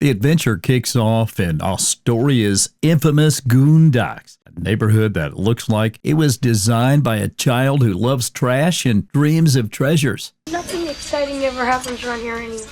The adventure kicks off in Astoria's infamous Goondocks, a neighborhood that looks like it was designed by a child who loves trash and dreams of treasures. Nothing exciting ever happens around here anyway.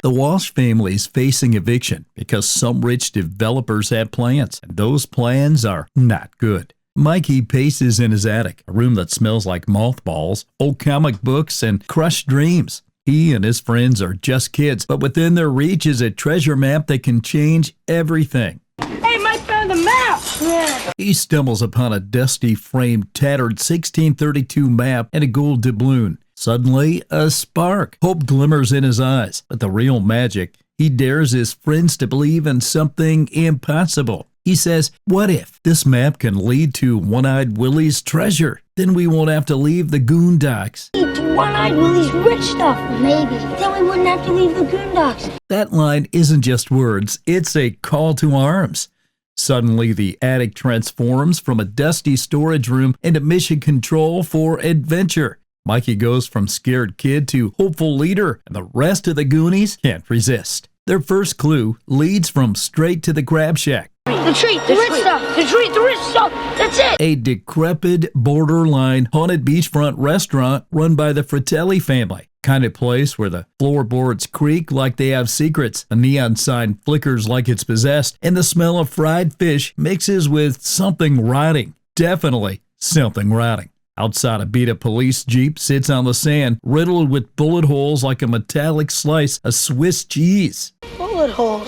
The Walsh family is facing eviction because some rich developers had plans, and those plans are not good. Mikey paces in his attic, a room that smells like mothballs, old comic books, and crushed dreams. He and his friends are just kids, but within their reach is a treasure map that can change everything. Hey, Mike found the map! Yeah. He stumbles upon a dusty framed, tattered 1632 map and a gold doubloon. Suddenly, a spark. Hope glimmers in his eyes, but the real magic, he dares his friends to believe in something impossible. He says, what if this map can lead to One-Eyed Willie's treasure? Then we won't have to leave the Goondocks. One-Eyed Willie's rich stuff, maybe. Then we wouldn't have to leave the Goondocks. That line isn't just words, it's a call to arms. Suddenly, the attic transforms from a dusty storage room into mission control for adventure. Mikey goes from scared kid to hopeful leader, and the rest of the Goonies can't resist. Their first clue leads from straight to the crab shack. The treat, the rich stuff, the rich stuff, that's it! A decrepit, borderline haunted beachfront restaurant run by the Fratelli family. Kind of place where the floorboards creak like they have secrets, a neon sign flickers like it's possessed, and the smell of fried fish mixes with something rotting. Definitely something rotting. Outside, a beat-up police jeep sits on the sand, riddled with bullet holes like a metallic slice of Swiss cheese. Bullet holes.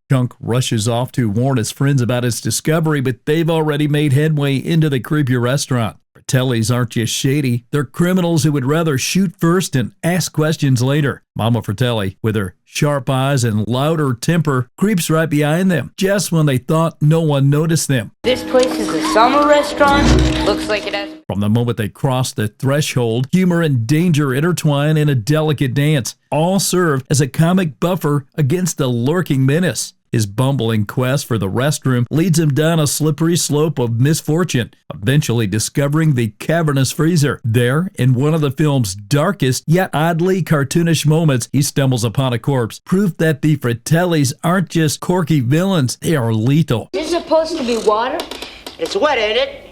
Chunk rushes off to warn his friends about his discovery, but they've already made headway into the creepy restaurant. Fratellis aren't just shady, they're criminals who would rather shoot first and ask questions later. Mama Fratelli, with her sharp eyes and louder temper, creeps right behind them, just when they thought no one noticed them. This place is a summer restaurant. Looks like it has... From the moment they cross the threshold, humor and danger intertwine in a delicate dance. All serve as a comic buffer against the lurking menace. His bumbling quest for the restroom leads him down a slippery slope of misfortune, eventually discovering the cavernous freezer. There, in one of the film's darkest yet oddly cartoonish moments, he stumbles upon a corpse, proof that the Fratellis aren't just quirky villains, they are lethal. This is supposed to be water? It's wet, ain't it?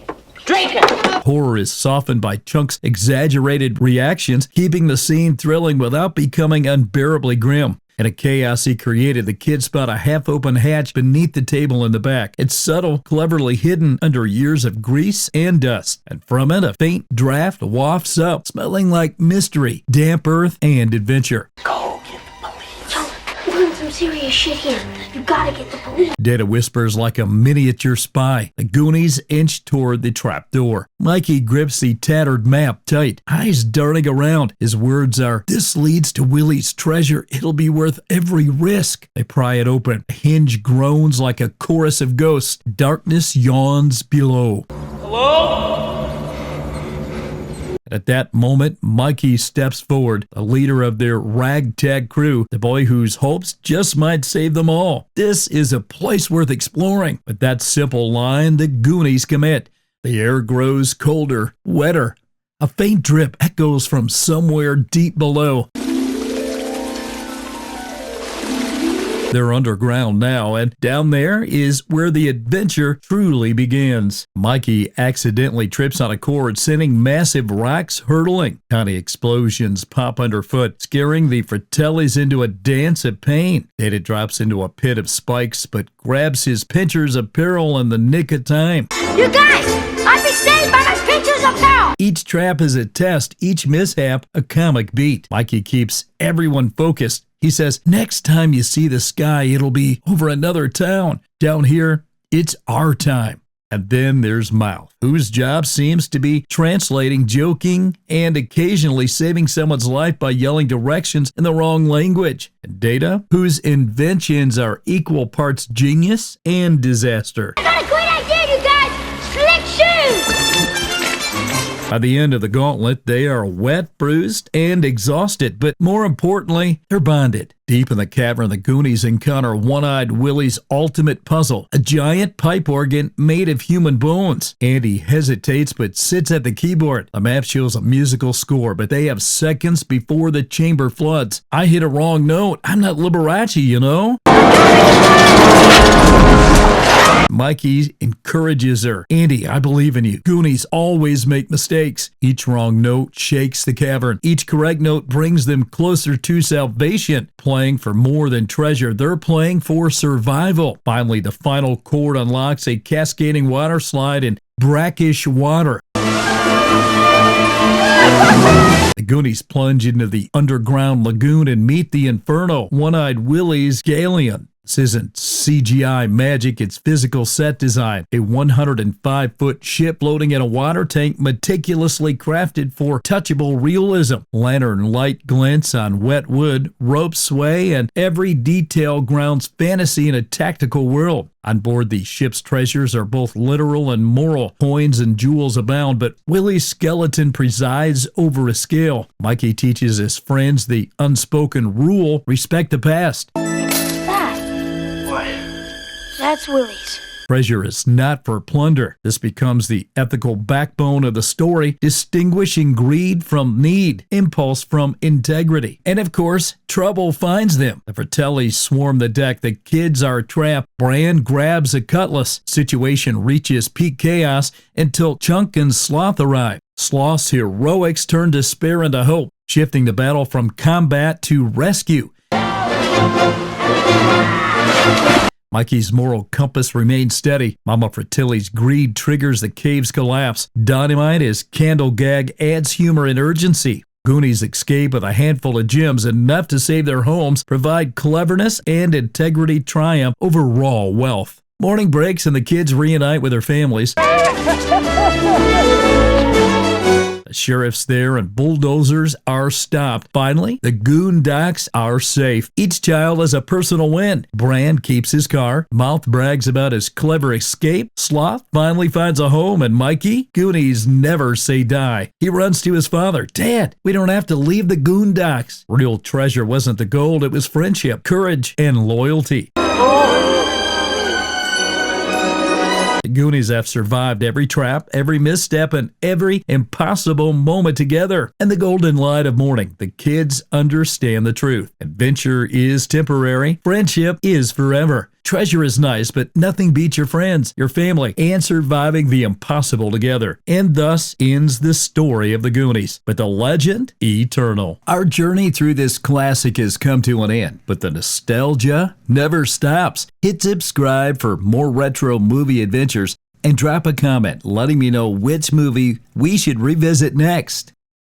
Drink it! Horror is softened by Chunk's exaggerated reactions, keeping the scene thrilling without becoming unbearably grim. In a chaos he created, the kids spot a half-open hatch beneath the table in the back. It's subtle, cleverly hidden under years of grease and dust. And from it, a faint draft wafts up, smelling like mystery, damp earth, and adventure. Go get the police. Chunk, we're doing some serious shit here. You gotta get the police. Data whispers like a miniature spy. The Goonies inch toward the trapdoor. Mikey grips the tattered map tight, eyes darting around. His words are, "This leads to Willie's treasure. It'll be worth every risk." They pry it open. A hinge groans like a chorus of ghosts. Darkness yawns below. Hello? At that moment, Mikey steps forward, the leader of their ragtag crew, the boy whose hopes just might save them all. This is a place worth exploring. With that simple line, the Goonies commit. The air grows colder, wetter. A faint drip echoes from somewhere deep below. They're underground now, and down there is where the adventure truly begins. Mikey accidentally trips on a cord, sending massive rocks hurtling. Tiny explosions pop underfoot, scaring the Fratellis into a dance of pain. Data drops into a pit of spikes, but grabs his pincher's apparel in the nick of time. You guys, I'd be saved by my pincher's apparel! Each trap is a test, each mishap a comic beat. Mikey keeps everyone focused. He says, next time you see the sky, it'll be over another town. Down here, it's our time. And then there's Mouth, whose job seems to be translating, joking, and occasionally saving someone's life by yelling directions in the wrong language. And Data, whose inventions are equal parts genius and disaster. I got a great idea, you guys! Slick shoes! By the end of the gauntlet, they are wet, bruised, and exhausted, but more importantly, they're bonded. Deep in the cavern, the Goonies encounter One-Eyed Willie's ultimate puzzle, a giant pipe organ made of human bones. Andy hesitates but sits at the keyboard. The map shows a musical score, but they have seconds before the chamber floods. I hit a wrong note. I'm not Liberace, you know? Mikey encourages her. Andy, I believe in you. Goonies always make mistakes. Each wrong note shakes the cavern. Each correct note brings them closer to salvation. Playing for more than treasure, they're playing for survival. Finally, the final chord unlocks a cascading water slide in brackish water. The Goonies plunge into the underground lagoon and meet the Inferno, One-Eyed Willie's galleon. This isn't CGI magic, it's physical set design. A 105-foot ship floating in a water tank meticulously crafted for touchable realism. Lantern light glints on wet wood, ropes sway, and every detail grounds fantasy in a tactical world. On board, the ship's treasures are both literal and moral. Coins and jewels abound, but Willie's skeleton presides over a scale. Mikey teaches his friends the unspoken rule: respect the past. That's Willie's. Treasure is not for plunder. This becomes the ethical backbone of the story, distinguishing greed from need, impulse from integrity. And of course, trouble finds them. The Fratellis swarm the deck. The kids are trapped. Bran grabs a cutlass. Situation reaches peak chaos until Chunk and Sloth arrive. Sloth's heroics turn despair into hope, shifting the battle from combat to rescue. Mikey's moral compass remains steady. Mama Fratelli's greed triggers the cave's collapse. Dynamite as candle gag adds humor and urgency. Goonies escape with a handful of gems, enough to save their homes, provide cleverness and integrity triumph over raw wealth. Morning breaks and the kids reunite with their families. The sheriff's there and bulldozers are stopped. Finally, the goon docks are safe. Each child has a personal win. Bran keeps his car. Mouth brags about his clever escape. Sloth finally finds a home. And Mikey, Goonies never say die. He runs to his father. Dad, we don't have to leave the goon docks. Real treasure wasn't the gold. It was friendship, courage, and loyalty. The Goonies have survived every trap, every misstep, and every impossible moment together. And the golden light of morning, the kids understand the truth. Adventure is temporary. Friendship is forever. Treasure is nice, but nothing beats your friends, your family, and surviving the impossible together. And thus ends the story of the Goonies, but the legend eternal. Our journey through this classic has come to an end, but the nostalgia never stops. Hit subscribe for more retro movie adventures and drop a comment letting me know which movie we should revisit next.